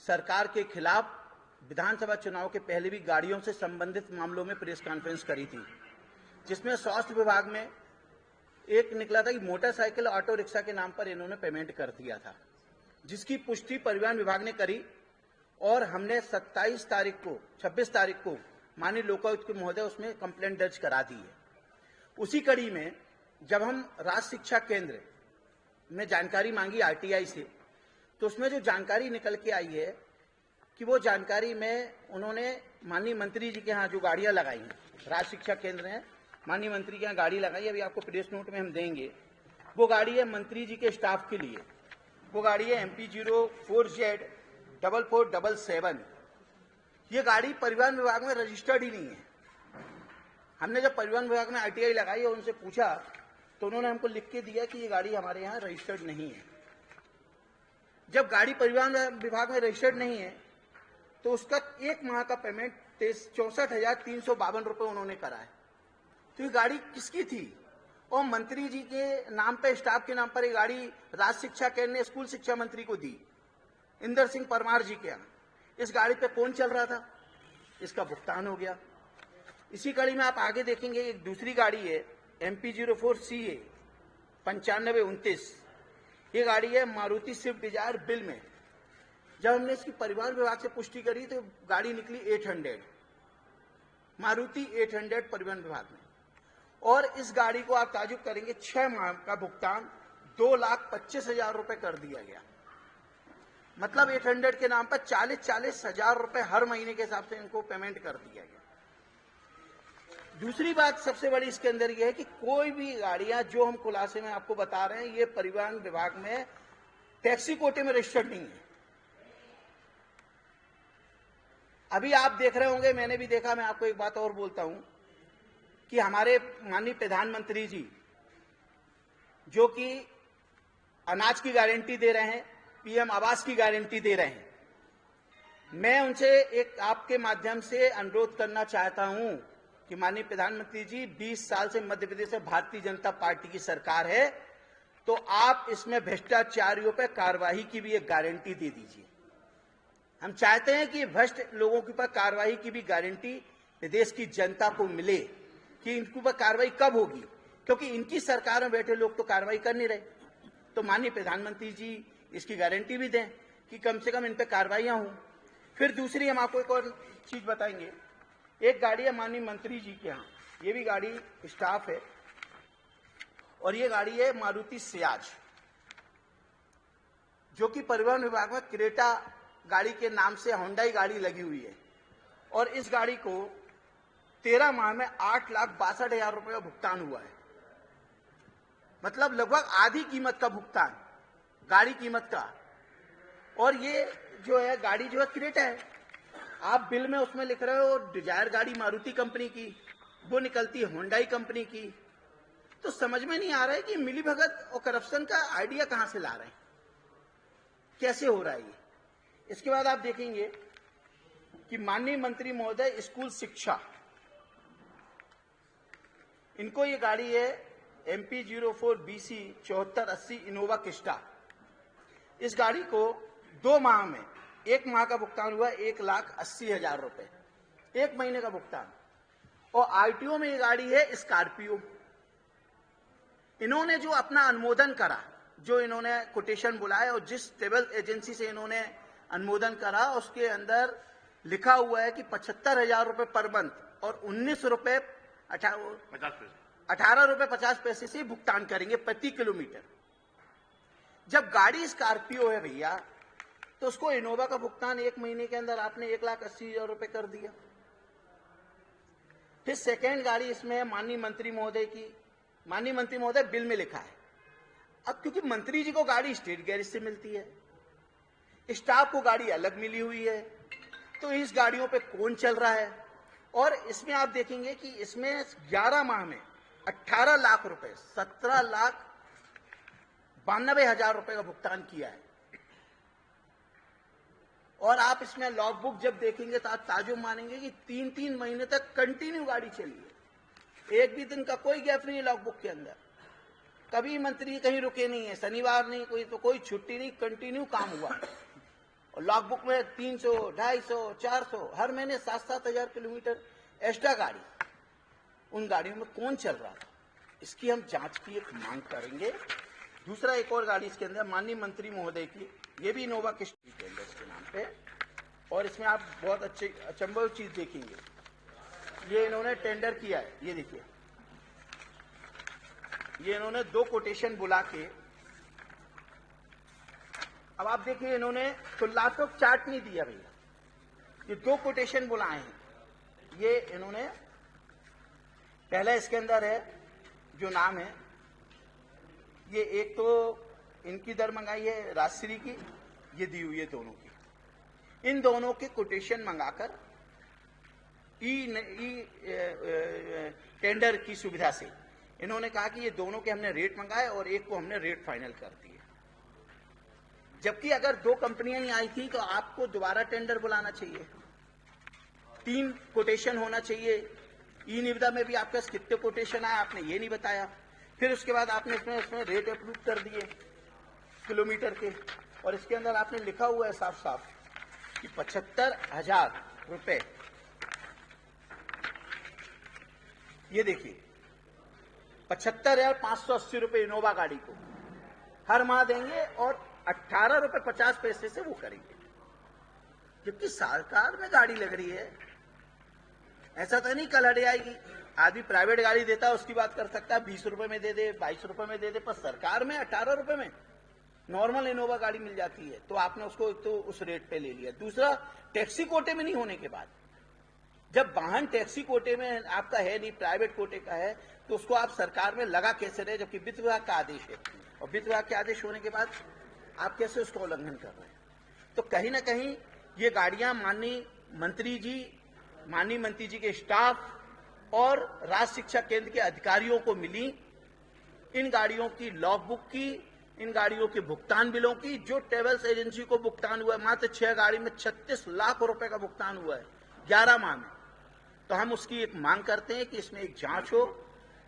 सरकार के खिलाफ विधानसभा चुनाव के पहले भी गाड़ियों से संबंधित मामलों में प्रेस कॉन्फ्रेंस करी थी, जिसमें स्वास्थ्य विभाग में एक निकला था कि मोटरसाइकिल ऑटो रिक्शा के नाम पर इन्होंने पेमेंट कर दिया था, जिसकी पुष्टि परिवहन विभाग ने करी और हमने 26 तारीख को माननीय लोकायुक्त महोदय उसमें कंप्लेंट दर्ज करा दी है। उसी कड़ी में जब हम राज्य शिक्षा केंद्र में जानकारी मांगी आरटीआई से, तो उसमें जो जानकारी निकल के आई है कि वो जानकारी में उन्होंने माननीय मंत्री जी के यहाँ जो गाड़ियां लगाई हैं, राज्य शिक्षा केंद्र है, माननीय मंत्री के यहाँ गाड़ी लगाई, अभी आपको प्रेस नोट में हम देंगे। वो गाड़ी है मंत्री जी के स्टाफ के लिए, वो गाड़ी है MP04Z4477। ये गाड़ी परिवहन विभाग में रजिस्टर्ड ही नहीं है। हमने जब परिवहन विभाग में आरटीआई लगाई और उनसे पूछा तो उन्होंने हमको लिख के दिया कि ये गाड़ी हमारे यहाँ रजिस्टर्ड नहीं है। जब गाड़ी परिवहन विभाग में रजिस्टर्ड नहीं है तो उसका एक माह का पेमेंट 64,352 रुपये उन्होंने करा है। तो ये गाड़ी किसकी थी? और मंत्री जी के नाम पे, स्टाफ के नाम पर ये गाड़ी राज्य शिक्षा केंद्र ने स्कूल शिक्षा मंत्री को दी, इंदर सिंह परमार जी के यहाँ। इस गाड़ी पे कौन चल रहा था? इसका भुगतान हो गया। इसी कड़ी में आप आगे देखेंगे एक दूसरी गाड़ी है MP04CA 9529। ये गाड़ी है मारुति स्विफ्ट डिजायर बिल में। जब हमने इसकी परिवहन विभाग से पुष्टि करी तो गाड़ी निकली 800, मारुति 800 परिवहन विभाग में। और इस गाड़ी को आप ताजुब करेंगे 6 माह का भुगतान 2,25,000 रुपए कर दिया गया। मतलब 800 के नाम पर 40 हजार रुपए हर महीने के हिसाब से इनको पेमेंट कर दिया गया। दूसरी बात सबसे बड़ी इसके अंदर यह है कि कोई भी गाड़ियां जो हम खुलासे में आपको बता रहे हैं, ये परिवहन विभाग में टैक्सी कोटे में रजिस्टर्ड नहीं है। अभी आप देख रहे होंगे, मैंने भी देखा, मैं आपको एक बात और बोलता हूं कि हमारे माननीय प्रधानमंत्री जी जो कि अनाज की गारंटी दे रहे हैं, पीएम आवास की गारंटी दे रहे हैं, मैं उनसे एक आपके माध्यम से अनुरोध करना चाहता हूं कि माननीय प्रधानमंत्री जी 20 साल से मध्य प्रदेश में भारतीय जनता पार्टी की सरकार है, तो आप इसमें भ्रष्टाचारियों पर कार्रवाई की भी एक गारंटी दे दीजिए। हम चाहते हैं कि भ्रष्ट लोगों के ऊपर कार्रवाई की भी गारंटी प्रदेश की जनता को मिले कि इनके ऊपर कार्रवाई कब होगी, क्योंकि इनकी सरकार में बैठे लोग तो कार्रवाई कर नहीं रहे। तो माननीय प्रधानमंत्री जी इसकी गारंटी भी दें कि कम से कम इन पर कार्रवाइयां हों। फिर दूसरी हम आपको एक और चीज बताएंगे। एक गाड़ी है माननीय मंत्री जी के यहाँ, ये भी गाड़ी स्टाफ है, और ये गाड़ी है मारुति सियाज जो कि परिवहन विभाग में क्रेटा गाड़ी के नाम से होंडाई गाड़ी लगी हुई है। और इस गाड़ी को 13 माह में 8,62,000 रुपये का भुगतान हुआ है। मतलब लगभग आधी कीमत का भुगतान गाड़ी कीमत का। और ये जो है गाड़ी जो है क्रेटा है, आप बिल में उसमें लिख रहे हो डिजायर गाड़ी मारुति कंपनी की, वो निकलती है होंडाई कंपनी की। तो समझ में नहीं आ रहा है कि मिलीभगत और करप्शन का आइडिया कहां से ला रहे हैं, कैसे हो रहा है ये। इसके बाद आप देखेंगे कि माननीय मंत्री महोदय स्कूल शिक्षा, इनको ये गाड़ी है MP04BC 7480 इनोवा क्रिस्टा। इस गाड़ी को 2 माह में, 1 माह का भुगतान हुआ 1,80,000 रुपए, 1 महीने का भुगतान। और आरटीओ में ये गाड़ी है स्कॉर्पियो। इन्होंने जो अपना अनुमोदन करा, जो इन्होंने कोटेशन बुलाया और जिस ट्रेवल एजेंसी से इन्होंने अनुमोदन करा, उसके अंदर लिखा हुआ है कि 75,000 रुपए पर मंथ और 19 रुपए 18 रुपए 50 पैसे से भुगतान करेंगे प्रति किलोमीटर। जब गाड़ी स्कॉर्पियो है भैया, तो उसको इनोवा का भुगतान 1 महीने के अंदर आपने 1,80,000 रुपए कर दिया। फिर सेकेंड गाड़ी इसमें है माननीय मंत्री महोदय की। माननीय मंत्री महोदय बिल में लिखा है। अब क्योंकि मंत्री जी को गाड़ी स्टेट गैरेज से मिलती है, स्टाफ को गाड़ी अलग मिली हुई है, तो इस गाड़ियों पे कौन चल रहा है। और इसमें आप देखेंगे कि इसमें 11 माह में 18 लाख रुपए, 17,92,000 रुपए का भुगतान किया है। और आप इसमें लॉग बुक जब देखेंगे तो आप ताजुब मानेंगे कि 3-3 महीने तक कंटिन्यू गाड़ी चली है, एक भी दिन का कोई गैप नहीं है लॉग बुक के अंदर। कभी मंत्री कहीं रुके नहीं है, शनिवार नहीं, कोई तो कोई छुट्टी नहीं, कंटिन्यू काम हुआ। और लॉग बुक में 300, 250, 400 हर महीने 7-7 हजार किलोमीटर एक्स्ट्रा गाड़ी, उन गाड़ियों में कौन चल रहा था, इसकी हम जांच की एक मांग करेंगे। दूसरा एक और गाड़ी इसके अंदर माननीय मंत्री महोदय की, ये भी इनोवा के टेंडर के नाम पे, और इसमें आप बहुत अच्छी अचंभव चीज देखेंगे। ये इन्होंने टेंडर किया है, ये देखिए, ये इन्होंने 2 कोटेशन बुला के, अब आप देखिए इन्होंने तुलनात्मक चार्ट नहीं दिया भैया, ये 2 कोटेशन बुलाए हैं। ये इन्होंने पहला इसके अंदर है जो नाम है, ये एक तो इनकी दर मंगाई है राजश्री की, ये दी हुई है दोनों की। इन दोनों के कोटेशन मंगाकर टेंडर की सुविधा से इन्होंने कहा कि ये दोनों के हमने रेट मंगाए और एक को हमने रेट फाइनल कर दिए। जबकि अगर 2 कंपनियां ही आई थी तो आपको दोबारा टेंडर बुलाना चाहिए, 3 कोटेशन होना चाहिए। ई निविदा में भी आपके पास कितने कोटेशन आए आपने ये नहीं बताया। फिर उसके बाद आपने इसमें रेट अप्रूव कर दिए किलोमीटर के, और इसके अंदर आपने लिखा हुआ है साफ साफ कि 75,000 रुपए, ये देखिए 75,580 रुपए इनोवा गाड़ी को हर माह देंगे और 18 रुपए 50 पैसे से वो करेंगे। जबकि सरकार में गाड़ी लग रही है, ऐसा तो नहीं कल हट जाएगी। आदमी प्राइवेट गाड़ी देता है उसकी बात कर सकता है, 20 रुपए में दे दे, 22 रुपए में दे दे, पर सरकार में 18 रुपए में नॉर्मल इनोवा गाड़ी मिल जाती है, तो आपने उसको तो उस रेट पे ले लिया। दूसरा, टैक्सी कोटे में नहीं होने के बाद, जब वाहन टैक्सी कोटे में आपका है नहीं, प्राइवेट कोटे का है, तो उसको आप सरकार में लगा कैसे रहे, जबकि वित्त विभाग का आदेश है, और वित्त विभाग के आदेश होने के बाद आप कैसे उसका उल्लंघन कर रहे हैं। तो कहीं ना कहीं ये गाड़ियां माननीय मंत्री जी के स्टाफ और राज्य शिक्षा केंद्र के अधिकारियों को मिली। इन गाड़ियों की लॉग बुक की, इन गाड़ियों के भुगतान बिलों की, जो ट्रेवल्स एजेंसी को भुगतान हुआ है, मात्र 6 गाड़ी में 36 लाख रुपए का भुगतान हुआ है 11 माह में। तो हम उसकी एक मांग करते हैं कि इसमें एक जांच हो,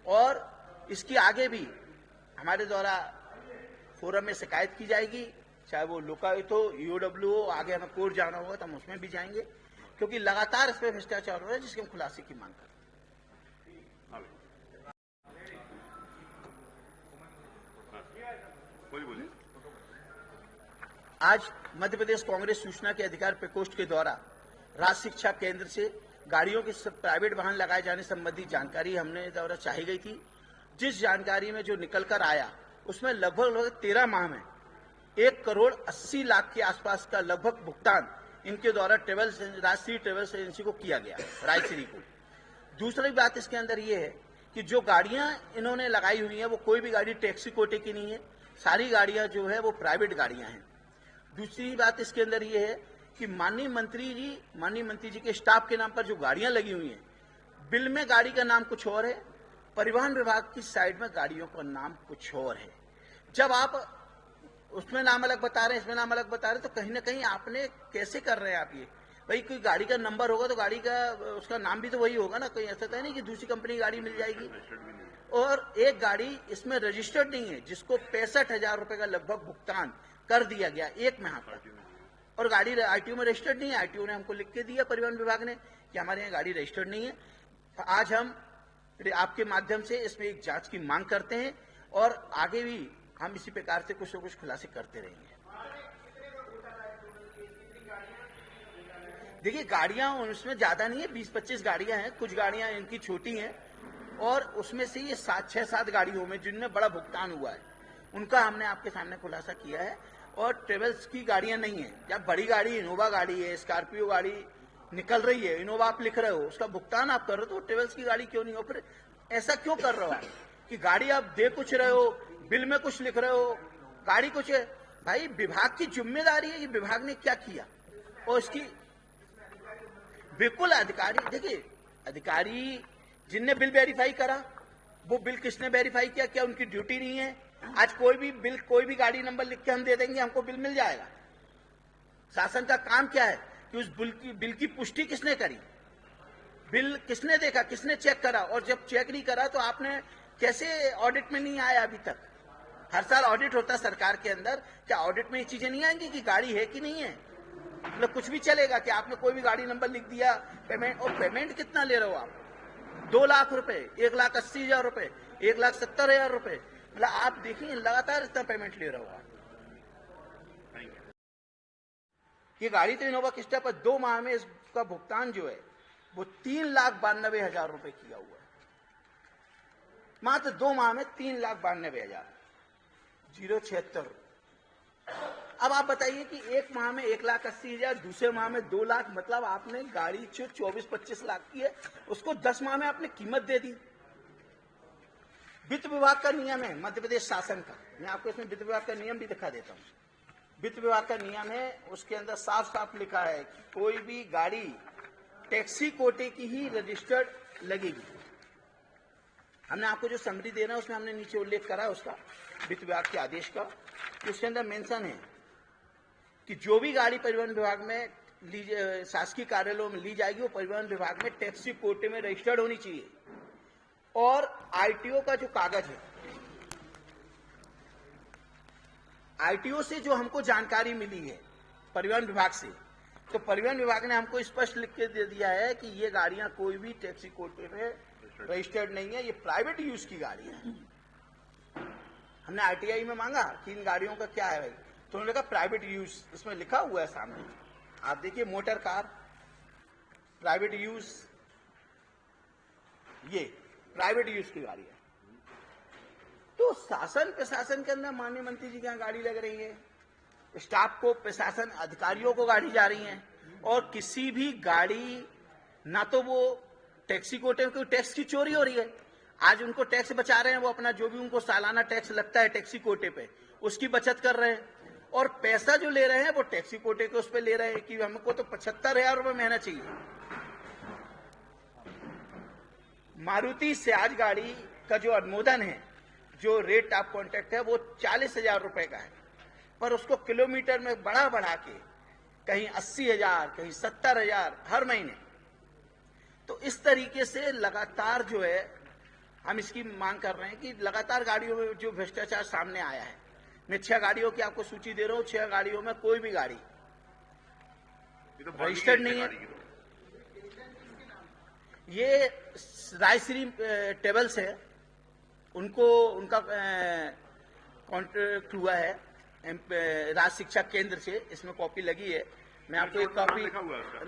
और इसकी आगे भी हमारे द्वारा फोरम में शिकायत की जाएगी, चाहे वो लोकायुक्त हो, ईओडब्ल्यू हो, आगे हमें कोर्ट जाना होगा तो हम उसमें भी जाएंगे, क्योंकि लगातार इसमें भ्रष्टाचार हो रहा है, जिसके हम खुलासे की मांग करते हैं। आज मध्य प्रदेश कांग्रेस सूचना के अधिकार प्रकोष्ठ के द्वारा राज्य शिक्षा केंद्र से गाड़ियों के प्राइवेट वाहन लगाए जाने संबंधी जानकारी हमने द्वारा चाही गई थी। जिस जानकारी में जो निकल कर आया उसमें लगभग 13 माह में 1 करोड़ 80 लाख के आसपास का लगभग भुगतान इनके द्वारा राष्ट्रीय ट्रेवल्स एजेंसी को किया गया, रायश्री को। दूसरी बात इसके अंदर ये है कि जो गाड़ियां इन्होंने लगाई हुई हैं वो कोई भी गाड़ी टैक्सी कोटे की नहीं है, सारी गाड़ियां जो है वो प्राइवेट गाड़ियां हैं। दूसरी बात इसके अंदर ये है कि माननीय मंत्री जी के स्टाफ के नाम पर जो गाड़ियां लगी हुई हैं, बिल में गाड़ी का नाम कुछ और है, परिवहन विभाग की साइड में गाड़ियों का नाम कुछ और है। जब आप उसमें नाम अलग बता रहे हैं, इसमें नाम अलग बता रहे हैं, तो कहीं ना कहीं आपने कैसे कर रहे हैं आप ये? भाई कोई गाड़ी का नंबर होगा तो गाड़ी का उसका नाम भी तो वही होगा ना, कोई ऐसा तो नहीं कि दूसरी कंपनी की गाड़ी मिल जाएगी। और एक गाड़ी इसमें रजिस्टर्ड नहीं है, जिसको 65,000 रुपए का लगभग भुगतान कर दिया गया 1 माह का, और गाड़ी आरटीओ में रजिस्टर्ड नहीं है। आरटीओ ने हमको लिख के दिया, परिवहन विभाग ने, कि हमारे यहाँ गाड़ी रजिस्टर्ड नहीं है। आज हम आपके माध्यम से इसमें एक जांच की मांग करते हैं, और आगे भी हम इसी प्रकार से कुछ न कुछ खुलासे करते रहेंगे। देखिए गाड़ियां उसमें ज्यादा नहीं है, 20-25 गाड़ियां हैं, कुछ गाड़ियां इनकी छोटी हैं, और उसमें से ये 6-7 गाड़ियों में जिनमें बड़ा भुगतान हुआ है उनका हमने आपके सामने खुलासा किया है। और ट्रेवल्स की गाड़ियां नहीं है, जब बड़ी गाड़ी इनोवा गाड़ी है, स्कॉर्पियो गाड़ी निकल रही है, इनोवा आप लिख रहे हो, उसका भुगतान आप कर रहे हो, तो ट्रेवल्स की गाड़ी क्यों नहीं हो? फिर ऐसा क्यों कर रहे हो आप कि गाड़ी आप दे कुछ रहे हो, बिल में कुछ लिख रहे हो, गाड़ी कुछ है? भाई विभाग की जिम्मेदारी है कि विभाग ने क्या किया, और इसकी बिल्कुल देखिए अधिकारी जिनने बिल वेरीफाई करा, वो बिल किसने वेरीफाई किया? क्या उनकी ड्यूटी नहीं है? आज कोई भी बिल, कोई भी गाड़ी नंबर लिख के हम दे देंगे, हमको बिल मिल जाएगा। शासन का काम क्या है कि उस बिल की पुष्टि किसने करी, बिल किसने देखा, किसने चेक करा? और जब चेक नहीं करा तो आपने कैसे ऑडिट में नहीं आया? अभी तक हर साल ऑडिट होता है सरकार के अंदर, क्या ऑडिट में ये चीजें नहीं आएंगी कि गाड़ी है कि नहीं है? मतलब कुछ भी चलेगा कि आपने कोई भी गाड़ी नंबर लिख दिया, पेमेंट, और पेमेंट कितना ले रहे हो आप? 2 लाख रुपए, 1,80,000 रुपए, 1,70,000 रुपए, मतलब आप देखिए लगातार इतना पेमेंट ले रहे हो आप। ये गाड़ी तो इनोवा क्रिस्टा पर 2 माह में इसका भुगतान जो है वो 3,92,000 रुपए किया हुआ है। मात्र 2 माह में 3,92,000, 076। अब आप बताइए कि एक माह में 1,80,000, दूसरे माह में 2 लाख, मतलब आपने गाड़ी जो 24-25 लाख की है उसको 10 माह में आपने कीमत दे दी। वित्त विभाग का नियम है, मध्य प्रदेश शासन का, मैं आपको इसमें वित्त विभाग का नियम भी दिखा देता हूं। वित्त विभाग का नियम है, उसके अंदर साफ साफ लिखा है कि कोई भी गाड़ी टैक्सी कोटे की ही रजिस्टर्ड लगेगी। हमने आपको जो समरी दे रहे हैं उसमें हमने नीचे उल्लेख करा है उसका, वित्त विभाग के आदेश का, कि उसके अंदर मेंशन है कि जो भी गाड़ी परिवहन विभाग में शासकीय कार्यालयों में ली जाएगी वो परिवहन विभाग में टैक्सी कोटे में रजिस्टर्ड होनी चाहिए। और आरटीओ का जो कागज है, आरटीओ से जो हमको जानकारी मिली है परिवहन विभाग से, तो परिवहन विभाग ने हमको स्पष्ट लिख के दे दिया है कि ये गाड़ियां कोई भी टैक्सी कोटे में रजिस्टर्ड नहीं है, ये प्राइवेट यूज की गाड़ी है। हमने आरटीआई में मांगा कि इन गाड़ियों का क्या है भाई, तो उन्होंने कहा प्राइवेट यूज, इसमें लिखा हुआ है सामने, आप देखिए मोटर कार प्राइवेट यूज, ये प्राइवेट यूज की गाड़ी है। तो शासन प्रशासन के अंदर माननीय मंत्री जी के यहाँ गाड़ी लग रही है, स्टाफ को, प्रशासन अधिकारियों को गाड़ी जा रही है, और किसी भी गाड़ी, ना तो वो टैक्सी कोटे में कोई टैक्स की चोरी हो रही है, आज उनको टैक्स बचा रहे हैं, वो अपना जो भी उनको सालाना टैक्स लगता है टैक्सी कोटे पे उसकी बचत कर रहे हैं, और पैसा जो ले रहे हैं वो टैक्सी कोटे के उस पे ले रहे हैं कि हमको तो 75,000 रुपए महीना चाहिए। मारुति सियाज गाड़ी का जो अनुमोदन है, जो रेट ऑफ कॉन्ट्रैक्ट है वो 40,000 रुपए का है, पर उसको किलोमीटर में बढ़ा बढ़ा के कहीं 80,000, कहीं 70,000 हर महीने। तो इस तरीके से लगातार जो है हम इसकी मांग कर रहे हैं कि लगातार गाड़ियों में जो भ्रष्टाचार सामने आया है। मैं 6 गाड़ियों की आपको सूची दे रहा हूं, 6 गाड़ियों में कोई भी गाड़ी रजिस्टर्ड नहीं है। ये रायश्री ट्रेवल्स है, उनका कॉन्ट्रैक्ट हुआ है राज्य शिक्षा केंद्र से, इसमें कॉपी लगी है। मैं आपको एक कॉपी,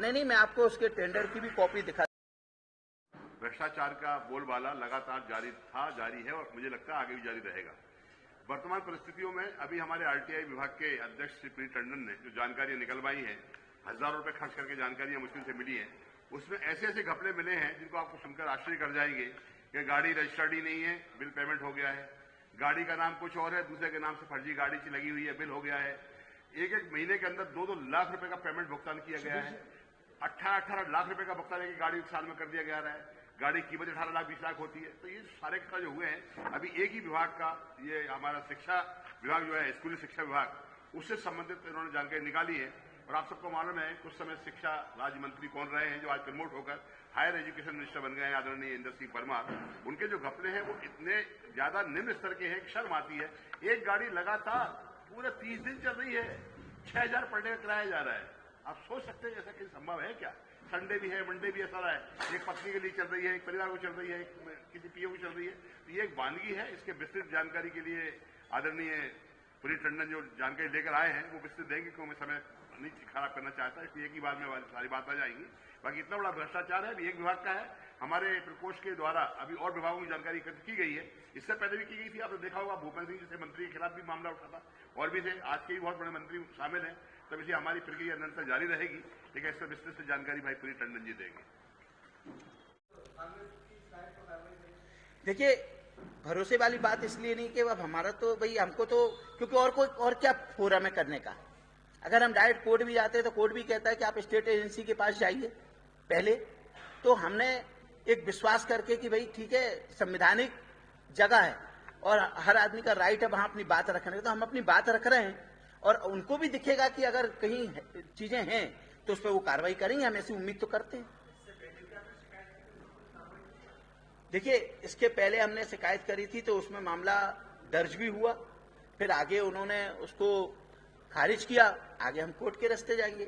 नहीं, मैं आपको उसके टेंडर की भी कॉपी दिखा। भ्रष्टाचार का बोलबाला लगातार जारी था, जारी है, और मुझे लगता है आगे भी जारी रहेगा। वर्तमान परिस्थितियों में अभी हमारे आरटीआई विभाग के अध्यक्ष श्री पी टंडन ने जो जानकारियां निकलवाई हैं, हजारों रुपए खर्च करके जानकारियां मुश्किल से मिली हैं, उसमें ऐसे ऐसे घपले मिले हैं जिनको आपको सुनकर आश्चर्य कर जाएंगे कि गाड़ी रजिस्टर्ड ही नहीं है, बिल पेमेंट हो गया है, गाड़ी का नाम कुछ और है, दूसरे के नाम से फर्जी गाड़ी लगी हुई है, बिल हो गया है, एक महीने के अंदर 2-2 लाख रुपए का पेमेंट भुगतान किया गया है, 18-18 लाख रुपए का भुगतान एक गाड़ी साल में कर दिया गया है, गाड़ी की कीमत 18 लाख 20 लाख होती है। तो ये सारे का जो हुए हैं, अभी एक ही विभाग का, ये हमारा शिक्षा विभाग जो है, स्कूली शिक्षा विभाग, उससे संबंधित इन्होंने जानकारी निकाली है। और आप सबको मालूम है कुछ समय शिक्षा राज्य मंत्री कौन रहे हैं, जो आज प्रमोट होकर हायर एजुकेशन मिनिस्टर बन गए हैं, आदरणीय इंदर सिंह परमार। उनके जो घपले हैं वो इतने ज्यादा निम्न स्तर के हैं, शर्म आती है। एक गाड़ी लगातार पूरे 30 दिन चल रही है, 6,000 पर डे का किराया जा रहा है। आप सोच सकते हैं ऐसा कहीं संभव है क्या? संडे भी है, मंडे भी ऐसा रहा है, एक पत्नी के लिए चल रही है, एक परिवार को चल रही है, एक किसी पीओ को चल रही है। तो ये एक वानगी है, इसके विस्तृत जानकारी के लिए आदरणीय पुरी टंडन जो जानकारी लेकर आए हैं वो विस्तृत देंगे, क्योंकि मैं समय नहीं खराब करना चाहता, इसलिए एक ही बार में सारी बात आ जाएंगी। बाकी इतना बड़ा भ्रष्टाचार है, अभी एक विभाग का है, हमारे प्रकोष्ठ के द्वारा अभी और विभागों की जानकारी एकत्र की गई है, इससे पहले भी की गई थी। आपने देखा होगा भूपेंद्र सिंह जैसे मंत्री के खिलाफ भी मामला उठा था, और भी थे, आज के भी बहुत बड़े मंत्री शामिल हैं। तब इसे हमारी प्रक्रिया निरंतर जारी रहेगी, लेकिन इससे विस्तृत से जानकारी भाई पुरी टंडन जी देंगे। देखिए, भरोसे वाली बात इसलिए नहीं कि अब हमारा तो भाई, हमको तो क्योंकि और क्या फोरम है करने का। अगर हम डायरेक्ट कोर्ट भी जाते हैं तो कोर्ट भी कहता है कि आप स्टेट एजेंसी के पास जाइए पहले। तो हमने एक विश्वास करके कि भाई ठीक है, संवैधानिक जगह है और हर आदमी का राइट है वहां अपनी बात रखने का, तो हम अपनी बात रख रहे हैं, और उनको भी दिखेगा कि अगर कहीं चीजें हैं तो उस पर वो कार्रवाई करेंगे, हम ऐसी उम्मीद तो करते हैं। देखिए, इसके पहले हमने शिकायत करी थी तो उसमें मामला दर्ज भी हुआ, फिर आगे उन्होंने उसको खारिज किया, आगे हम कोर्ट के रास्ते जाएंगे।